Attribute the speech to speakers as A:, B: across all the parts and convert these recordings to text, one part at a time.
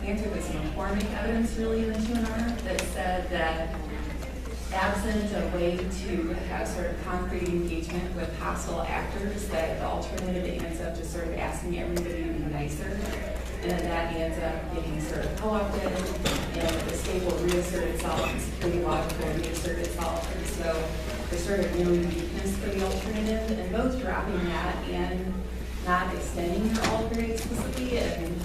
A: answered this McCormick evidence really in the 2R that said that absent a way to have sort of concrete engagement with hostile actors, that the alternative ends up just sort of asking everybody to be nicer, and that ends up getting sort of co-opted, and the state will reassert itself, and security logic will reassert itself, and so there's sort of no uniqueness for the alternative, and both dropping that and not extending your all very explicitly, and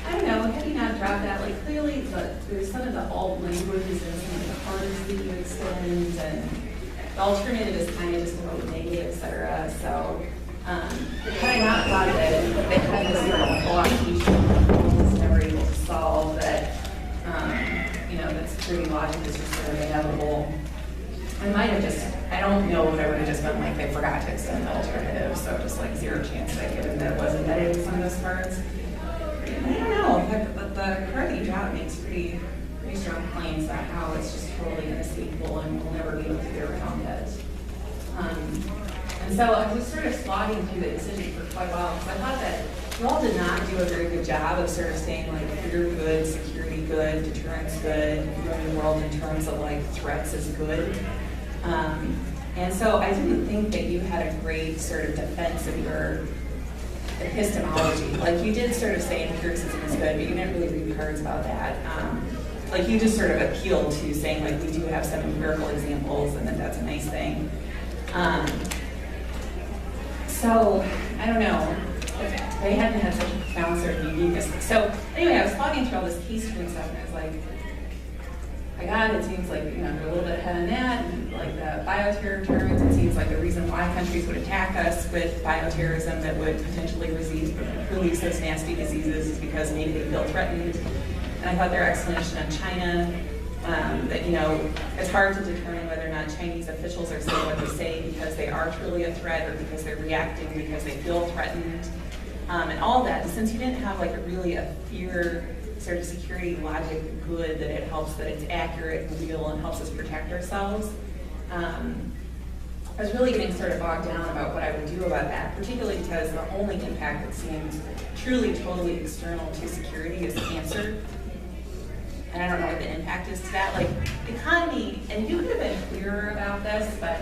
A: I don't know, had you not dropped that, like clearly, but there's some of the alt languages and some of the parts that you extend, and the alternative is kind of just vote negative, et cetera. So, had I not thought that they had this sort of blockation was never able to solve, that, that security logic is just sort of inevitable, I might have just, I don't know if I would have just been like, they forgot to extend the alternative, so just like zero chance that given that it was embedded in some of those parts. I don't know, but the card that you dropped makes pretty strong claims about how it's just totally inescapable and we'll never be able to get around it. And so I was sort of slogging through the decision for quite a while because I thought that you all did not do a very good job of sort of saying like fear good, security good, deterrence good, viewing the world in terms of like threats is good. And so I didn't think that you had a great sort of defense of your epistemology. Like you did sort of say empiricism is good, but you didn't really read cards about that. Like you just sort of appealed to saying like we do have some empirical examples and that that's a nice thing. So I don't know. They hadn't had such a profound sort of uniqueness. So anyway, I was talking through all this case string stuff and I was like, my God, it seems like they're a little bit ahead on that, and like the bioterror terms, it seems like the reason why countries would attack us with bioterrorism that would potentially release those nasty diseases is because maybe they feel threatened. And I thought their explanation on China, that it's hard to determine whether or not Chinese officials are saying what they say because they are truly a threat or because they're reacting because they feel threatened, and all that. And since you didn't have like a fear sort of security logic good, that it helps, that it's accurate and real and helps us protect ourselves. I was really getting sort of bogged down about what I would do about that, particularly because the only impact that seems truly, totally external to security is cancer. And I don't know what the impact is to that. Like, the economy, and you could have been clearer about this, but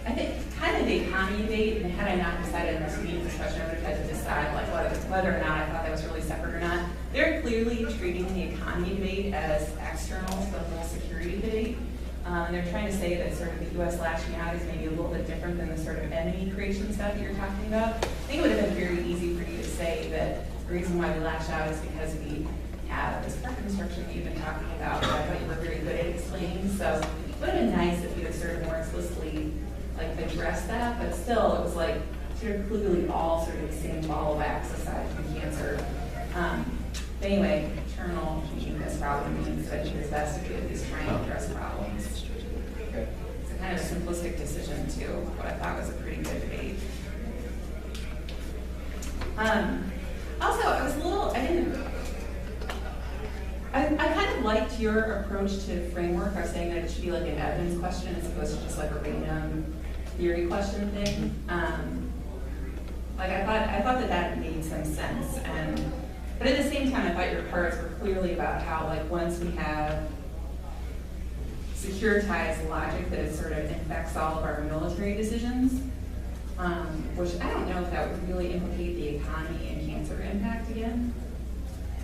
A: I think kind of the economy debate, and had I not decided in this meeting discussion, I would have had to decide like whether or not I thought that was really separate or not. They're clearly treating the economy debate as external to the whole security debate. And they're trying to say that sort of the US lashing out is maybe a little bit different than the sort of enemy creation stuff that you're talking about. I think it would have been very easy for you to say that the reason why we lash out is because we have this park construction that you've been talking about, that I thought you were very good at explaining. So it would have been nice if you had sort of more explicitly like addressed that, but still it was like sort of clearly all sort of the same ball of wax aside from cancer. But anyway, terminal uniqueness problem means that it's best if you at least try and address problems. It's a kind of simplistic decision to what I thought was a pretty good debate. Also, I kind of liked your approach to framework of saying that it should be like an evidence question as opposed to just like a random theory question thing. Like I thought that made some sense, but at the same time, I thought your cards were clearly about how like once we have securitized logic that it sort of infects all of our military decisions, which I don't know if that would really implicate the economy and cancer impact again.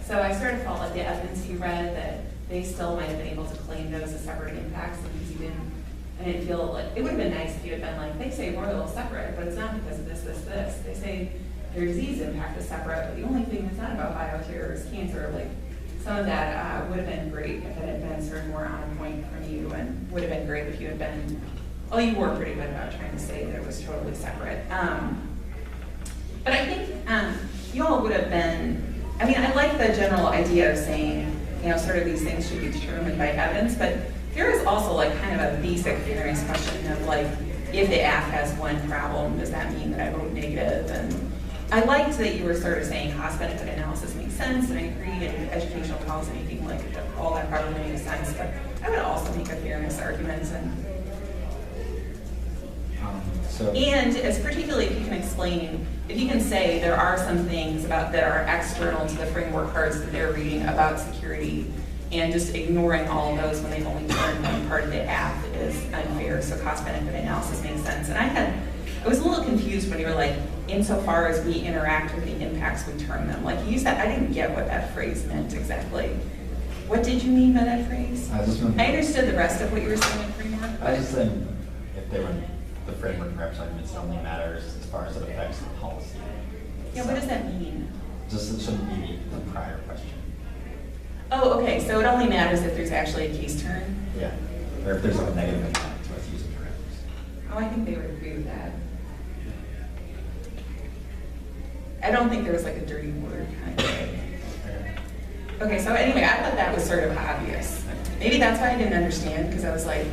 A: So I sort of felt like the evidence you read that they still might have been able to claim those as separate impacts because you didn't. I didn't feel like it would have been nice if you had been like, they say royal is separate, but it's not because of this. They say their disease impact is separate, but the only thing that's not about bioterror is cancer. Like some of that would have been great if it had been sort of more on point from you, and would have been great if you had been. Well, you were pretty good about trying to say that it was totally separate. But I think you all would have been. I mean, I like the general idea of saying, sort of these things should be determined by evidence, but there is also like kind of a basic fairness question of like, if the app has one problem, does that mean that I vote negative? And I liked that you were sort of saying cost-benefit analysis makes sense, and I agree, and educational policy making like all that probably makes sense, but I would also make a fairness argument. And And as particularly if you can explain, if you can say there are some things about that are external to the framework cards that they're reading about security, and just ignoring all of those when they've only turned one part of the app is unfair. So cost-benefit analysis makes sense. And I was a little confused when you were like, insofar as we interact with the impacts, we turn them. Like you said, I didn't get what that phrase meant exactly. What did you mean by that phrase? I understood the rest of what you were saying in framework.
B: I was just saying, if they were the framework representatives, it only matters as far as it affects the policy.
A: Yeah, what does that mean?
B: Just it shouldn't be the prior question.
A: Oh, okay, so it only matters if there's actually a case turn?
B: Yeah, or if there's like a negative impact to us using parameters.
A: Oh, I think they would agree with that. I don't think there was like a dirty word kind of thing. Okay, so anyway, I thought that was sort of obvious. Maybe that's why I didn't understand, because I was like,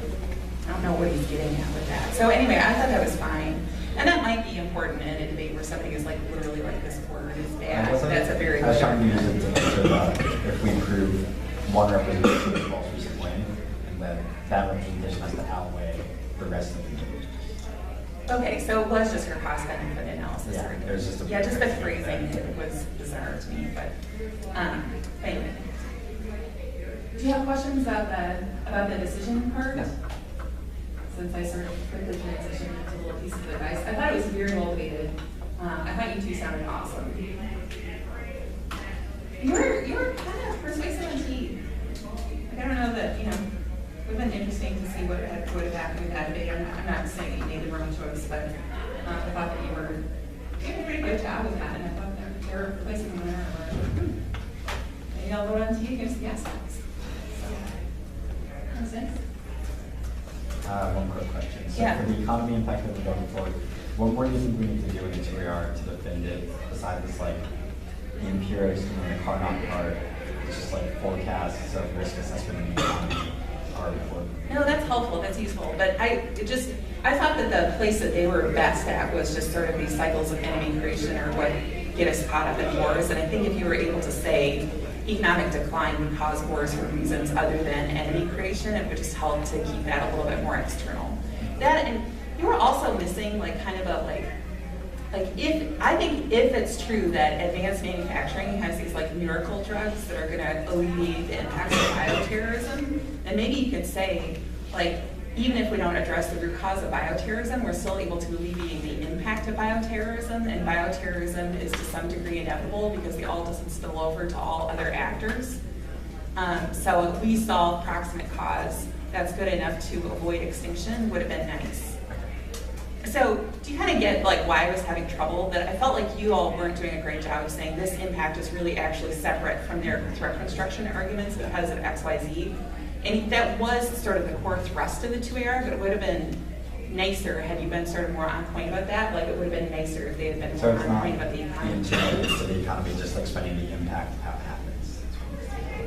A: I don't know what he's getting at with that. So anyway, I thought that was fine. And that might be important in a debate where somebody is like literally like this word is bad. That's a very
B: I was trying to use it to answer that if we prove one representation is false or something, and then that representation has to outweigh the rest of the debate.
A: Okay, so it was just your cost-benefit analysis.
B: Yeah, there's just a
A: just the phrasing was bizarre to me, but anyway. Do you have questions about the decision part?
B: Yes.
A: Since I sort of quickly transitioned into little pieces of advice, I thought it was very motivated. I thought you two sounded awesome. You were kind of persuasive on T. Like, I don't know that, it would have been interesting to see what would have happened with that debate. I'm not saying that you made the wrong choice, but I thought that you doing a pretty good job with that, and I thought that they were replacing the winner. Maybe I'll vote on T against the yes box. So, what's next?
B: One quick question. So
A: Yeah.
B: for the economy impact that we're going forward, what more do you think we need to do in the 2AR to defend it, besides this like the empirics and the car not part, it's just like forecasts of risk assessment in the economy are important?
A: No, that's helpful, that's useful, but I thought that the place that they were best at was just sort of these cycles of enemy creation or what get us caught up in wars, and I think if you were able to say economic decline would cause wars for reasons other than enemy creation, it would just help to keep that a little bit more external. That, and you were also missing like kind of a if it's true that advanced manufacturing has these like miracle drugs that are going to alleviate the impacts of bioterrorism, then maybe you could say like even if we don't address the root cause of bioterrorism, we're still able to alleviate the impact of bioterrorism, and bioterrorism is to some degree inevitable because the all doesn't spill over to all other actors. So if we solve proximate cause, that's good enough to avoid extinction, would have been nice. So do you kind of get like why I was having trouble? That I felt like you all weren't doing a great job of saying this impact is really actually separate from their threat construction arguments because of X, Y, Z. And that was sort of the core thrust of the 2AR, but it would have been nicer had you been sort of more on point about that. Like it would have been nicer if they had been more on point about the economy.
B: So it's not the economy, just like spending the impact of how it happens.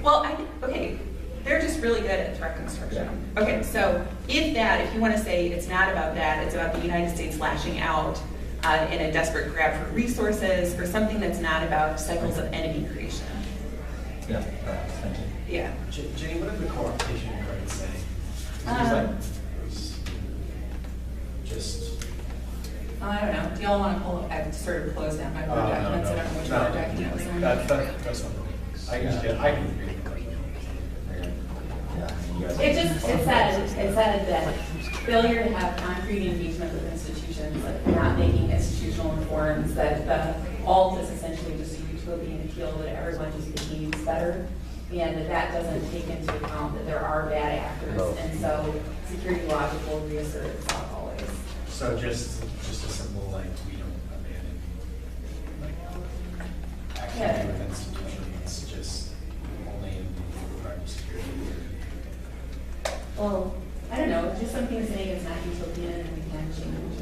A: Well, okay, they're just really good at threat construction.
B: Yeah.
A: Okay, so if you want to say it's not about that, it's about the United States lashing out in a desperate grab for resources or something that's not about cycles of enemy creation.
B: Yeah, thank you.
A: Yeah.
C: Jenny, what did the co-optation card say?
A: I don't know. Do y'all want to pull up? I've sort of closed down my Word documents. I don't know which Word document it was in.
C: That's not I can read it.
A: It said that failure to have concrete engagement with institutions, like not making institutional reforms, that the alt is essentially just a utopian appeal that everyone just behaves better, and that doesn't take into account that there are bad actors, and so security logic will reassert itself always.
C: So just a simple like we don't abandon activity with institutions, just only in regard to security.
A: Well, I don't know, just something saying it's not utopian and we can change,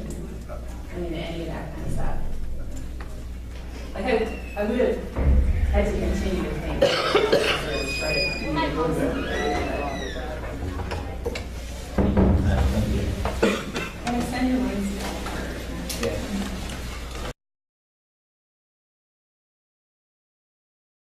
A: and any of that kind of stuff. Like I would have had to continue to think. And extend your